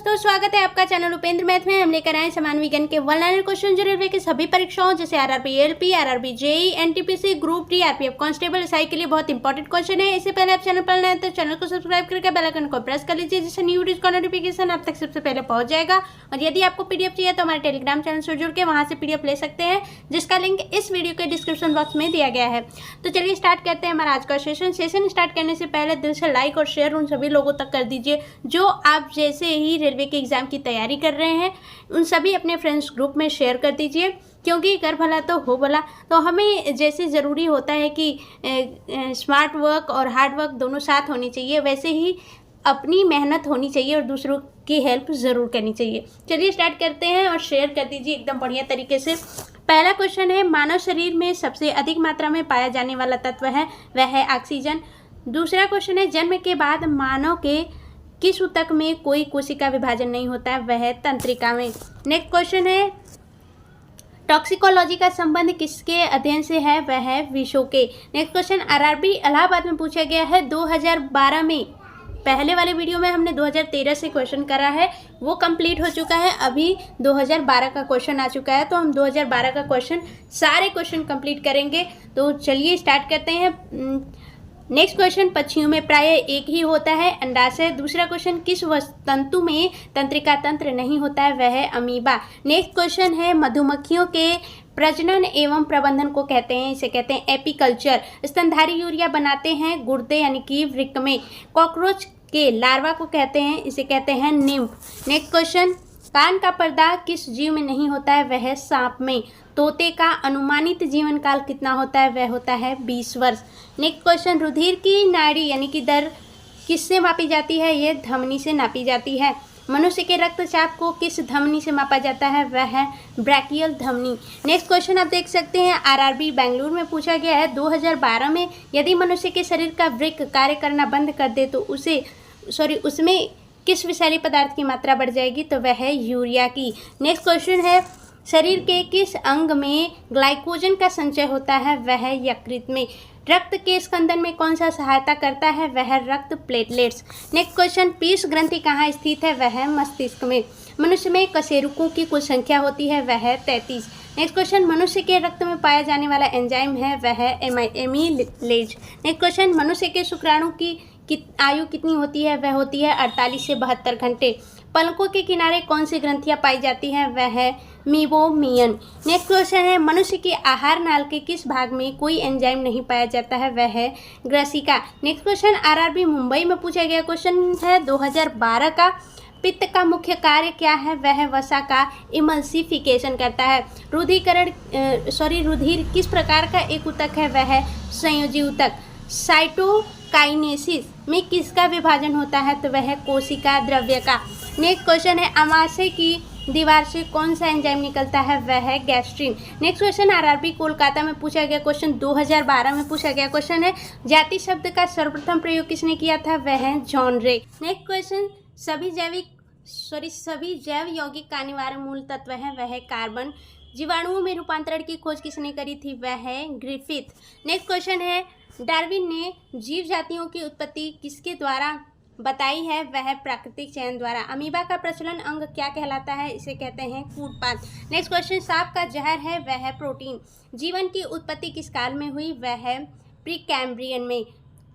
दोस्तों, स्वागत है आपका चैनल उपेंद्र मैथ में। हम लेकर आए समान विज्ञान के 1 क्वेश्चन जो रेलवे की सभी परीक्षाओं जैसे RRB LP, RRB JE, NTPC, group D, RPF constable, SI के लिए बहुत इंपॉर्टेंट क्वेश्चन है। इससे पहले आप चैनल पर नए हैं तो चैनल को सब्सक्राइब करके बेल आइकन को प्रेस कर लीजिए, जिससे न्यू वीडियोस का नोटिफिकेशन आप तक सबसे पहले पहुंच जाएगा। और यदि आपको पीडीएफ चाहिए तो हमारे टेलीग्राम चैनल से जुड़ के वहां से पीडीएफ ले सकते हैं, जिसका लिंक इस वीडियो के डिस्क्रिप्शन बॉक्स में दिया गया है। तो चलिए स्टार्ट करते हैं हमारा आज का सेशन स्टार्ट करने से पहले दिल से लाइक और शेयर उन सभी लोगों तक कर दीजिए जो आप जैसे ही रेलवे के एग्जाम की तैयारी कर रहे हैं। उन सभी अपने फ्रेंड्स ग्रुप में शेयर कर दीजिए, क्योंकि कर भला तो हो भला। तो हमें जैसे ज़रूरी होता है कि स्मार्ट वर्क और हार्ड वर्क दोनों साथ होनी चाहिए, वैसे ही अपनी मेहनत होनी चाहिए और दूसरों की हेल्प ज़रूर करनी चाहिए। चलिए स्टार्ट करते हैं और शेयर कर दीजिए एकदम बढ़िया तरीके से। पहला क्वेश्चन है, मानव शरीर में सबसे अधिक मात्रा में पाया जाने वाला तत्व है वह है ऑक्सीजन। दूसरा क्वेश्चन है, जन्म के बाद मानव के किस ऊतक में कोई कोशिका विभाजन नहीं होता है वह है तंत्रिका में। नेक्स्ट क्वेश्चन है, टॉक्सिकोलॉजी का संबंध किसके अध्ययन से है वह है विषों के। नेक्स्ट क्वेश्चन, आरआरबी इलाहाबाद में पूछा गया है 2012 में। पहले वाले वीडियो में हमने 2013 से क्वेश्चन करा है, वो कंप्लीट हो चुका है। अभी 2012 का क्वेश्चन आ चुका है, तो हम 2012 का क्वेश्चन सारे क्वेश्चन कंप्लीट करेंगे। तो चलिए स्टार्ट करते हैं। नेक्स्ट क्वेश्चन, पक्षियों में प्राय एक ही होता है अंडाशय। दूसरा क्वेश्चन, किस तंतु में तंत्रिका तंत्र नहीं होता है वह है अमीबा। नेक्स्ट क्वेश्चन है, मधुमक्खियों के प्रजनन एवं प्रबंधन को कहते हैं, इसे कहते हैं एपीकल्चर। स्तनधारी यूरिया बनाते हैं गुर्दे यानी कि वृक्क में। कॉकरोच के लार्वा को कहते हैं, इसे कहते हैं निम्फ। नेक्स्ट क्वेश्चन, कान का पर्दा किस जीव में नहीं होता है वह है सांप में। तोते का अनुमानित जीवन काल कितना होता है वह होता है 20 वर्ष। नेक्स्ट क्वेश्चन, रुधिर की नाड़ी यानी कि दर किससे मापी जाती है, यह धमनी से नापी जाती है। मनुष्य के रक्तचाप को किस धमनी से मापा जाता है वह है ब्रैकियल धमनी। नेक्स्ट क्वेश्चन आप देख सकते हैं, आरआरबी बेंगलुरु में पूछा गया है 2012 में, यदि मनुष्य के शरीर का वृक्क कार्य करना बंद कर दे तो उसमें किस विषैली पदार्थ की मात्रा बढ़ जाएगी, तो वह है यूरिया की। नेक्स्ट क्वेश्चन है, शरीर के किस अंग में ग्लाइकोजन का संचय होता है वह है यकृत में। रक्त के स्कंदन में कौन सा सहायता करता है वह है रक्त प्लेटलेट्स। नेक्स्ट क्वेश्चन, पीयूष ग्रंथि कहाँ स्थित है वह है मस्तिष्क में। मनुष्य में कशेरुकों की कुल संख्या होती है वह है 33। नेक्स्ट क्वेश्चन, मनुष्य के रक्त में पाया जाने वाला एंजाइम है वह है एमिलेज। नेक्स्ट क्वेश्चन, मनुष्य के शुक्राणु की आयु कितनी होती है वह होती है 48 से 72 घंटे। पलकों के किनारे कौन सी ग्रंथियां पाई जाती हैं वह है मीबोमियन। नेक्स्ट क्वेश्चन है, मनुष्य के आहार नाल के किस भाग में कोई एंजाइम नहीं पाया जाता है वह है ग्रसिका। नेक्स्ट क्वेश्चन, आरआरबी मुंबई में पूछा गया क्वेश्चन है 2012 का, पित्त का मुख्य कार्य क्या है वह है वसा का इमल्सिफिकेशन करता है। रुधिर किस प्रकार का एक ऊतक है वह है संयोजी ऊतक। साइटोकाइनेसिस में किसका विभाजन होता है तो वह है कोशिका द्रव्य का। नेक्स्ट क्वेश्चन है, अमाशय की दीवार से कौन सा एंजाइम निकलता है वह है gastrin. Next question, RRB Kolkata में पूछा गया क्वेश्चन 2012 में पूछा गया क्वेश्चन है, जाति शब्द का सर्वप्रथम प्रयोग किसने किया था वह है जॉन रे। नेक्स्ट क्वेश्चन, सभी जैव यौगिक का अनिवार्य मूल तत्व है वह है कार्बन। जीवाणुओं में रूपांतरण की खोज किसने करी थी वह है ग्रिफिथ। नेक्स्ट क्वेश्चन है, डार्विन ने जीव जातियों की उत्पत्ति किसके द्वारा बताई है वह प्राकृतिक चयन द्वारा। अमीबा का प्रचलन अंग क्या कहलाता है, इसे कहते हैं कूटपाद। नेक्स्ट क्वेश्चन, सांप का जहर है वह है प्रोटीन। जीवन की उत्पत्ति किस काल में हुई वह है प्रीकैम्ब्रियन में।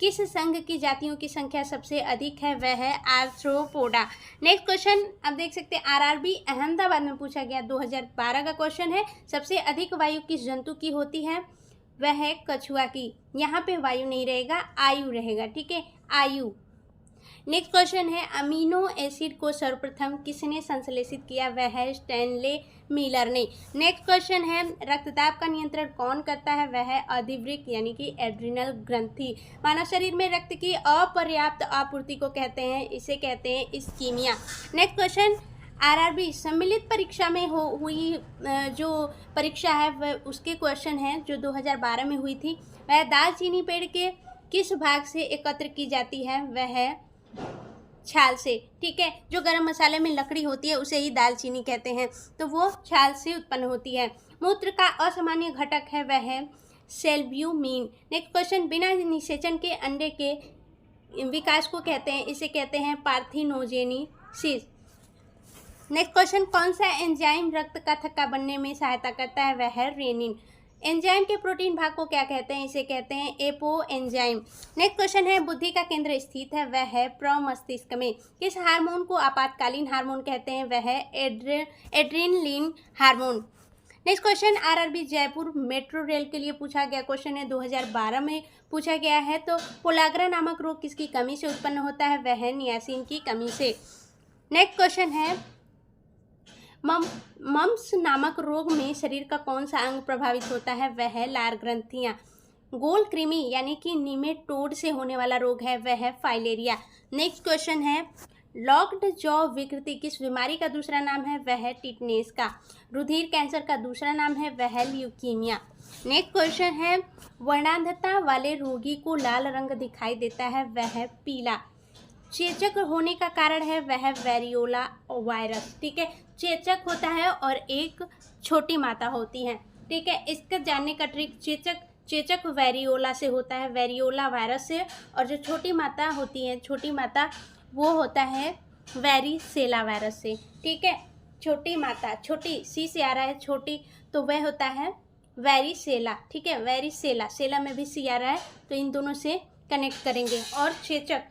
किस संघ की जातियों की संख्या सबसे अधिक है वह है आर्थ्रोपोडा। नेक्स्ट क्वेश्चन आप देख सकते हैं, आरआरबी अहमदाबाद में पूछा गया 2012 का क्वेश्चन है, सबसे अधिक वायु किस जंतु की होती है वह है कछुआ की। यहाँ पे वायु नहीं रहेगा, आयु रहेगा, ठीक है, आयु। नेक्स्ट क्वेश्चन है, अमीनो एसिड को सर्वप्रथम किसने संश्लेषित किया वह है स्टैनले मिलर ने। नेक्स्ट क्वेश्चन है, रक्तदाब का नियंत्रण कौन करता है वह है अधिवृक्क यानी कि एड्रिनल ग्रंथि। मानव शरीर में रक्त की अपर्याप्त आपूर्ति को कहते हैं, इसे कहते हैं इस्कीमिया। नेक्स्ट क्वेश्चन, आरआरबी सम्मिलित परीक्षा में हुई जो परीक्षा है वह उसके क्वेश्चन है जो 2012 में हुई थी, वह दालचीनी पेड़ के किस भाग से एकत्र की जाती है वह है छाल से, ठीक है। जो गरम मसाले में लकड़ी होती है उसे ही दालचीनी कहते हैं, तो वो छाल से उत्पन्न होती है। मूत्र का असामान्य घटक है वह है सेल्ब्यूमिन। नेक्स्ट क्वेश्चन, बिना निषेचन के अंडे के विकास को कहते हैं, इसे कहते हैं पार्थिनोजेनेसिस। नेक्स्ट क्वेश्चन, कौन सा एंजाइम रक्त का थक्का बनने में सहायता करता है? वह है रेनिन। एंजाइम के प्रोटीन भाग को क्या कहते हैं? इसे कहते हैं एपो एंजाइम। नेक्स्ट क्वेश्चन है, बुद्धि का केंद्र स्थित है? वह है प्रमस्तिष्क में। किस हार्मोन को आपातकालीन हार्मोन कहते हैं? वह है adrenaline hormone. Next question, RRB Jaipur metro rail के लिए पूछा गया क्वेश्चन है, 2012 में पूछा गया है। तो पोलाग्रा नामक रोग किसकी कमी से उत्पन्न होता है? वह है नियासिन की कमी से। नेक्स्ट क्वेश्चन है, मम्स नामक रोग में शरीर का कौन सा अंग प्रभावित होता है? वह है लार ग्रंथियां। गोल कृमि यानी कि निमेटोड से होने वाला रोग है, वह है फाइलेरिया। नेक्स्ट क्वेश्चन है, लॉक्ड जॉ विकृति किस बीमारी का दूसरा नाम है? वह है टिटनेस का। रुधिर कैंसर का दूसरा नाम है? वह है ल्यूकीमिया। नेक्स्ट क्वेश्चन है, वर्णांधता वाले रोगी को लाल रंग दिखाई देता है? वह है पीला। चेचक होने का कारण है? वह है वेरियोला वायरस। ठीक है, चेचक होता है और एक छोटी माता होती है। ठीक है, इसका जानने का ट्रिक, चेचक वेरियोला से होता है, वेरियोला वायरस से। और जो छोटी माता होती है, छोटी माता, वो होता है वेरिसेला वायरस से। ठीक है, छोटी माता, छोटी सी से आ रहा है छोटी, तो वह होता है वेरिसेला। ठीक है, वेरिसेला, सेला में भी सी आ रहा है, तो इन दोनों से कनेक्ट करेंगे। और चेचक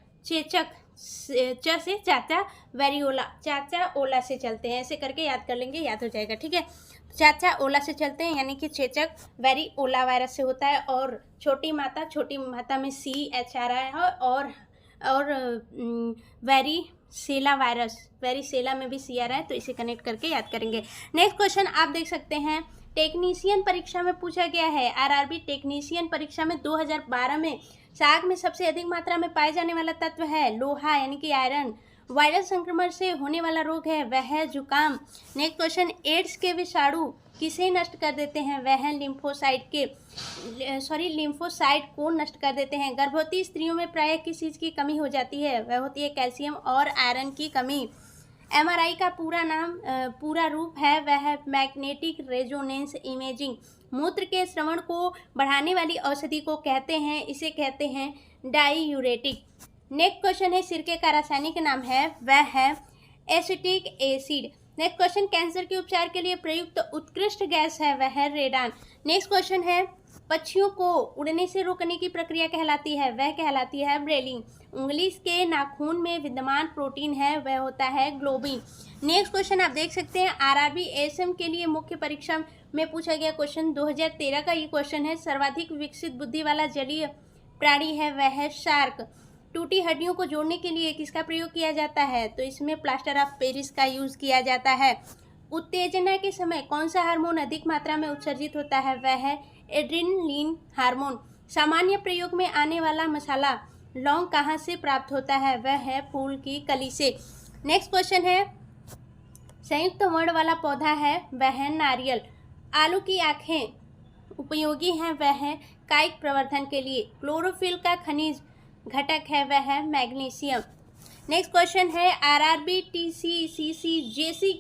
च से चाचा, वेरियोला चाचा ओला से चलते हैं, ऐसे करके याद कर लेंगे, याद हो जाएगा। ठीक है, चाचा ओला से चलते हैं, यानी कि चेचक वेरियोला वायरस से होता है। और छोटी माता में CH आ रहा है, और वेरिसेला वायरस, वेरिसेला में भी C आ रहा है, तो इसे कनेक्ट करके याद करेंगे। नेक्स्ट क्वेश्चन आप देख सकते हैं, टेक्नीशियन परीक्षा में पूछा गया है। आरआरबी टेक्नीशियन परीक्षा में 2012 में साग में सबसे अधिक मात्रा में पाए जाने वाला तत्व है लोहा यानी कि आयरन। वायरस संक्रमण से होने वाला रोग है? वह है जुकाम। नेक्स्ट क्वेश्चन, एड्स के विषाणु किसे नष्ट कर देते हैं? वह है लिम्फोसाइट को नष्ट कर देते हैं। गर्भवती स्त्रियों में प्रायः किस चीज़ की कमी हो जाती है? वह होती है कैल्शियम और आयरन की कमी। MRI का पूरा रूप है? वह है मैग्नेटिक रेजोनेंस इमेजिंग। मूत्र के श्रवण को बढ़ाने वाली औषधि को कहते हैं? इसे कहते हैं डाईयूरेटिक। नेक्स्ट क्वेश्चन है, सिरके का रासायनिक नाम है? वह है acetic acid. Next question, cancer के उपचार के लिए प्रयुक्त उत्कृष्ट गैस है? वह है रेडान। नेक्स्ट क्वेश्चन है, पक्षियों को उड़ने से रोकने की प्रक्रिया कहलाती है? वह कहलाती है ब्रेलिंग। उंगली के नाखून में विद्यमान प्रोटीन है? वह होता है ग्लोबिन। नेक्स्ट क्वेश्चन आप देख सकते हैं, आरआरबी एएसएम के लिए मुख्य परीक्षा में पूछा गया क्वेश्चन 2013 का ये क्वेश्चन है। सर्वाधिक विकसित बुद्धि वाला जलीय प्राणी है? वह है शार्क। टूटी हड्डियों को जोड़ने के लिए किसका प्रयोग किया जाता है? तो इसमें प्लास्टर ऑफ पेरिस का यूज किया जाता है। उत्तेजना के समय कौन सा हार्मोन अधिक मात्रा में उत्सर्जित होता है? वह है एड्रेनलिन हार्मोन। सामान्य प्रयोग में आने वाला मसाला लौंग कहाँ से प्राप्त होता है? वह है फूल की कली से। नेक्स्ट क्वेश्चन है, संयुक्त वर्ण वाला पौधा है? वह है नारियल। आलू की आँखें उपयोगी हैं? वह है कायिक प्रवर्धन के लिए। क्लोरोफिल का खनिज घटक है? वह है मैग्नीशियम। नेक्स्ट क्वेश्चन है, आरआरबी TCCC JC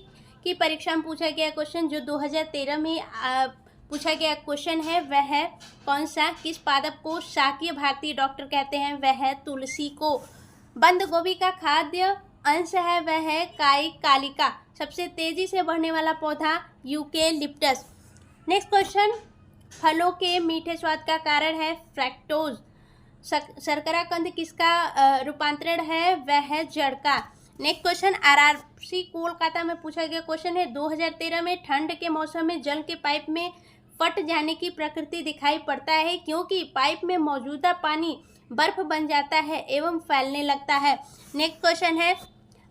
की परीक्षा में पूछा गया क्वेश्चन जो 2013 में पूछा गया क्वेश्चन है, वह है कौन सा? किस पादप को शाकीय भारतीय डॉक्टर कहते हैं? वह है तुलसी को। बंद गोभी का खाद्य अंश है? वह है कालिका। सबसे तेजी से बढ़ने वाला पौधा यूकेलिप्टस। नेक्स्ट क्वेश्चन, फलों के मीठे स्वाद का कारण है फ्रैक्टोज। शर्करा कंद किसका रूपांतरण है? वह है जड़ का। नेक्स्ट क्वेश्चन, आरआरसी कोलकाता में पूछा गया क्वेश्चन है 2013 में ठंड के मौसम में जल के पाइप में फट जाने की प्रकृति दिखाई पड़ता है क्योंकि पाइप में मौजूदा पानी बर्फ बन जाता है एवं फैलने लगता है। नेक्स्ट क्वेश्चन है,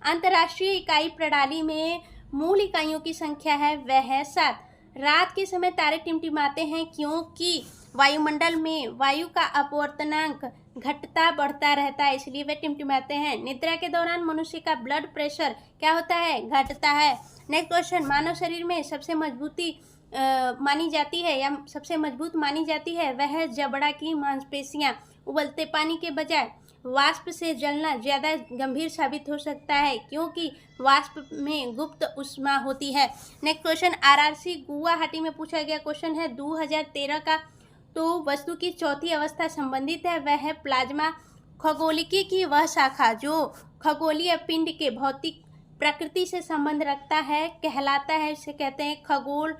अंतर्राष्ट्रीय इकाई प्रणाली में मूल इकाइयों की संख्या है? वह है 7। रात के समय तारे टिमटिमाते हैं क्योंकि वायुमंडल में वायु का अपवर्तनांक घटता बढ़ता रहता है, इसलिए वे टिमटिमाते हैं। निद्रा के दौरान मनुष्य का ब्लड प्रेशर क्या होता है? घटता है। नेक्स्ट क्वेश्चन, मानव शरीर में सबसे मजबूती मानी जाती है या सबसे मजबूत मानी जाती है? वह है जबड़ा की मांसपेशियां। उबलते पानी के बजाय वाष्प से जलना ज़्यादा गंभीर साबित हो सकता है क्योंकि वाष्प में गुप्त ऊष्मा होती है। नेक्स्ट क्वेश्चन, आरआरसी गुवाहाटी में पूछा गया क्वेश्चन है 2013 का। तो वस्तु की चौथी अवस्था संबंधित है? वह है प्लाज्मा। खगोलिकी की वह शाखा जो खगोलीय पिंड के भौतिक प्रकृति से संबंध रखता है, कहलाता है, इसे कहते हैं खगोल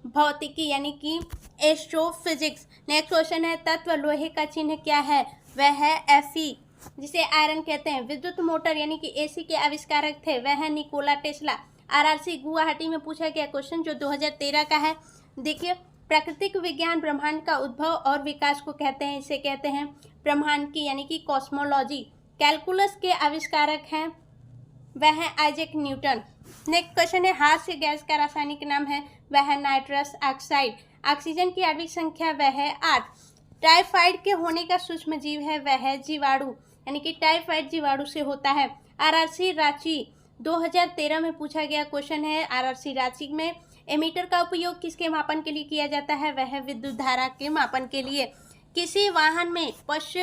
भौतिकी यानी कि एस्ट्रोफिजिक्स। नेक्स्ट क्वेश्चन है तत्व लोहे का चिन्ह क्या है? वह है Fe, जिसे आयरन कहते हैं। विद्युत मोटर यानी कि AC के आविष्कारक थे, वह है निकोला टेस्ला। RRC गुवाहाटी में पूछा गया क्वेश्चन जो 2013 का है। देखिए, प्राकृतिक विज्ञान ब्रह्मांड का उद्भव और विकास को कहते हैं, इसे कहते हैं ब्रह्मांड की यानी कि कॉस्मोलॉजी। कैलकुलस के आविष्कारक हैं, वह है आइजैक न्यूटन। नेक्स्ट क्वेश्चन है हास्य गैस का रासायनिक नाम है, वह है नाइट्रस ऑक्साइड। ऑक्सीजन की आणविक संख्या वह है 8। टाइफाइड के होने का सूक्ष्म जीव है, वह है जीवाणु, यानी कि टाइफाइड जीवाणु से होता है। RRC रांची 2013 में पूछा गया क्वेश्चन है। RRC रांची में एमीटर का उपयोग किसके मापन के लिए किया जाता है? वह है विद्युत धारा के मापन के लिए। किसी वाहन में पश्च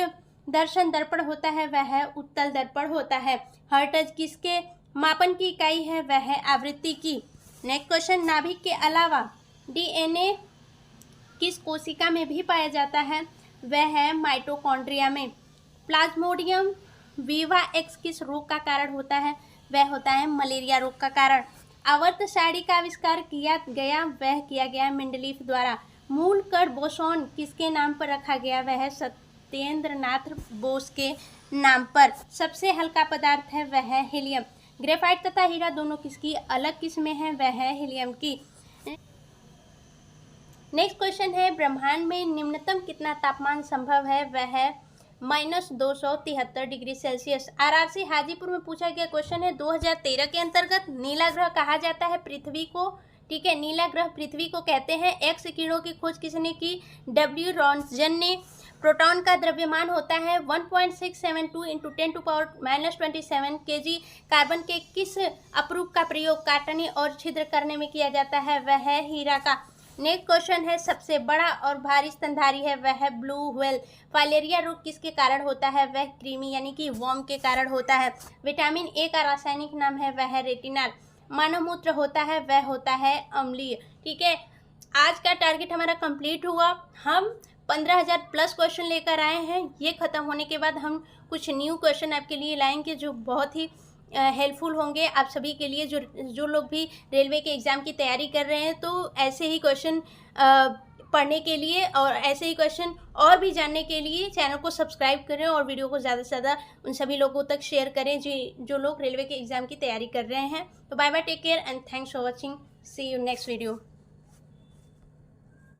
दर्शन दर्पण होता है, वह है उत्तल दर्पण होता है। हर्ट्ज किसके मापन की इकाई है? वह है आवृत्ति की। नेक्स्ट क्वेश्चन, नाभिक के अलावा DNA किस कोशिका में भी पाया जाता है? वह है माइटोकॉन्ड्रिया में। प्लाज्मोडियम विवा-एक्स किस रोग का कारण होता है? वह होता है मलेरिया रोग का कारण। आवर्त सारणी का आविष्कार किया गया, वह किया गया मेंडलीफ द्वारा। मूल कण बोसोन किसके नाम पर रखा गया? वह है सत्येंद्रनाथ बोस के नाम पर। सबसे हल्का पदार्थ है, वह है हीलियम। ग्रेफाइट तथा हीरा दोनों किसकी अलग किस्में हैं? वह है हीलियम की। नेक्स्ट क्वेश्चन है ब्रह्मांड में निम्नतम कितना तापमान संभव है? वह है -273 डिग्री सेल्सियस। RRC हाजीपुर में पूछा गया क्वेश्चन है 2013 के अंतर्गत नीला ग्रह कहा जाता है पृथ्वी को। ठीक है, नीला ग्रह पृथ्वी को कहते हैं। एक्स किरणों की खोज किसने की? W रॉन्टजन ने। प्रोटॉन का द्रव्यमान होता है 1.672 × 10⁻⁻27 kg। कार्बन के किस अपरूप का प्रयोग काटने और छिद्र करने में किया जाता है? वह है हीरा का। नेक्स्ट क्वेश्चन है सबसे बड़ा और भारी स्तनधारी है, वह है ब्लू व्हेल। फाइलेरिया रोग किसके कारण होता है? वह कृमि यानी कि वर्म के कारण होता है। विटामिन A का रासायनिक नाम है, वह है रेटिनॉल। मानव मूत्र होता है, वह होता है अम्लीय। ठीक है, आज का टारगेट हमारा कंप्लीट हुआ। हम 15,000 प्लस क्वेश्चन लेकर आए हैं। ये खत्म होने के बाद हम कुछ न्यू क्वेश्चन आपके लिए लाएंगे जो बहुत ही हेल्पफुल होंगे आप सभी के लिए। जो लोग भी रेलवे के एग्ज़ाम की तैयारी कर रहे हैं, तो ऐसे ही क्वेश्चन पढ़ने के लिए और ऐसे ही क्वेश्चन और भी जानने के लिए चैनल को सब्सक्राइब करें और वीडियो को ज़्यादा से ज़्यादा उन सभी लोगों तक शेयर करें जो लोग रेलवे के एग्ज़ाम की तैयारी कर रहे हैं। तो bye bye, take care and thanks for watching. See you next video.